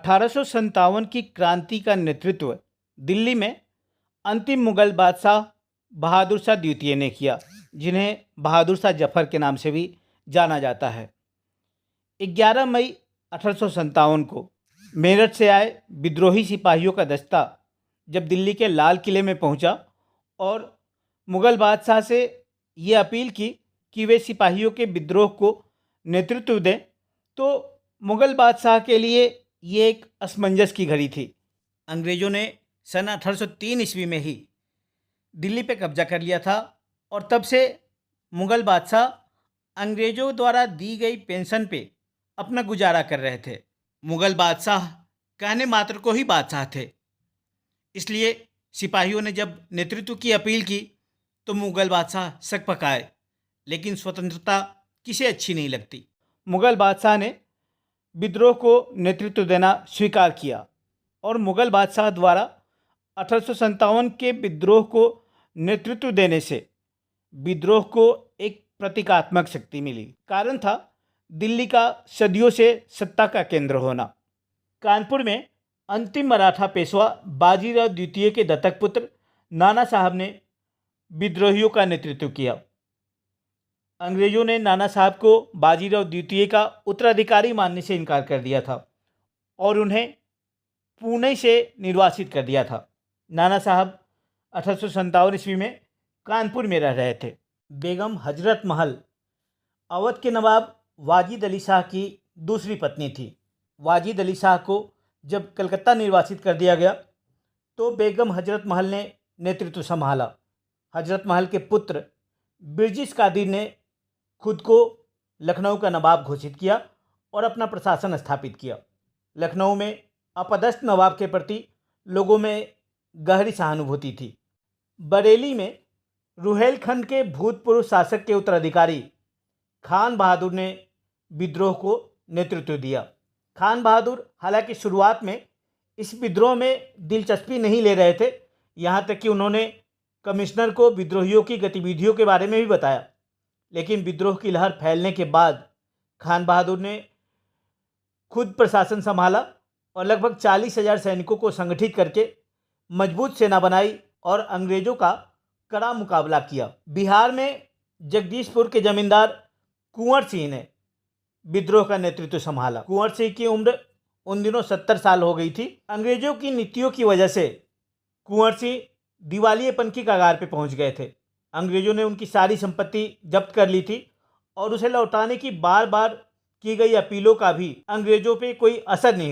1857 की क्रांति का नेतृत्व दिल्ली में अंतिम मुगल बादशाह बहादुर शाह द्वितीय ने किया, जिन्हें बहादुर शाह जफर के नाम से भी जाना जाता है। 11 मई 1857 को मेरठ से आए विद्रोही सिपाहियों का दस्ता जब दिल्ली के लाल किले में पहुंचा और मुगल बादशाह से ये अपील की कि वे सिपाहियों के विद्रोह को नेतृत्व दें, तो मुगल बादशाह के लिए ये एक असमंजस की घड़ी थी। अंग्रेज़ों ने सन 1803 ईस्वी में ही दिल्ली पे कब्जा कर लिया था और तब से मुगल बादशाह अंग्रेज़ों द्वारा दी गई पेंशन पे अपना गुजारा कर रहे थे। मुगल बादशाह कहने मात्र को ही बादशाह थे, इसलिए सिपाहियों ने जब नेतृत्व की अपील की तो मुगल बादशाह सक पकाए, लेकिन स्वतंत्रता किसे अच्छी नहीं लगती। मुगल बादशाह ने विद्रोह को नेतृत्व देना स्वीकार किया और मुगल बादशाह द्वारा 1857 के विद्रोह को नेतृत्व देने से विद्रोह को एक प्रतीकात्मक शक्ति मिली। कारण था दिल्ली का सदियों से सत्ता का केंद्र होना। कानपुर में अंतिम मराठा पेशवा बाजीराव द्वितीय के दत्तक पुत्र नाना साहब ने विद्रोहियों का नेतृत्व किया। अंग्रेज़ों ने नाना साहब को बाजीराव द्वितीय का उत्तराधिकारी मानने से इनकार कर दिया था और उन्हें पुणे से निर्वासित कर दिया था। नाना साहब 1857 ईस्वी में कानपुर में रह रहे थे। बेगम हजरत महल अवध के नवाब वाजिद अली शाह की दूसरी पत्नी थी। वाजिद अली शाह को जब कलकत्ता निर्वासित कर दिया गया तो बेगम हजरत महल ने नेतृत्व संभाला। हजरत महल के पुत्र बिरजिस कादिर ने खुद को लखनऊ का नवाब घोषित किया और अपना प्रशासन स्थापित किया। लखनऊ में अपदस्थ नवाब के प्रति लोगों में गहरी सहानुभूति थी। बरेली में रुहेलखंड के भूतपूर्व शासक के उत्तराधिकारी खान बहादुर ने विद्रोह को नेतृत्व दिया। खान बहादुर हालांकि शुरुआत में इस विद्रोह में दिलचस्पी नहीं ले रहे थे, यहाँ तक कि उन्होंने कमिश्नर को विद्रोहियों की गतिविधियों के बारे में भी बताया, लेकिन विद्रोह की लहर फैलने के बाद खान बहादुर ने खुद प्रशासन संभाला और लगभग 40,000 सैनिकों को संगठित करके मजबूत सेना बनाई और अंग्रेज़ों का कड़ा मुकाबला किया। बिहार में जगदीशपुर के जमींदार कुंवर सिंह ने विद्रोह का नेतृत्व संभाला। कुंवर सिंह की उम्र उन दिनों 70 साल हो गई थी। अंग्रेज़ों की नीतियों की वजह से कुंवर सिंह दिवालियेपन की कगार पे पहुंच गए थे। अंग्रेज़ों ने उनकी सारी संपत्ति जब्त कर ली थी और उसे लौटाने की बार बार की गई अपीलों का भी अंग्रेज़ों पे कोई असर नहीं हुआ।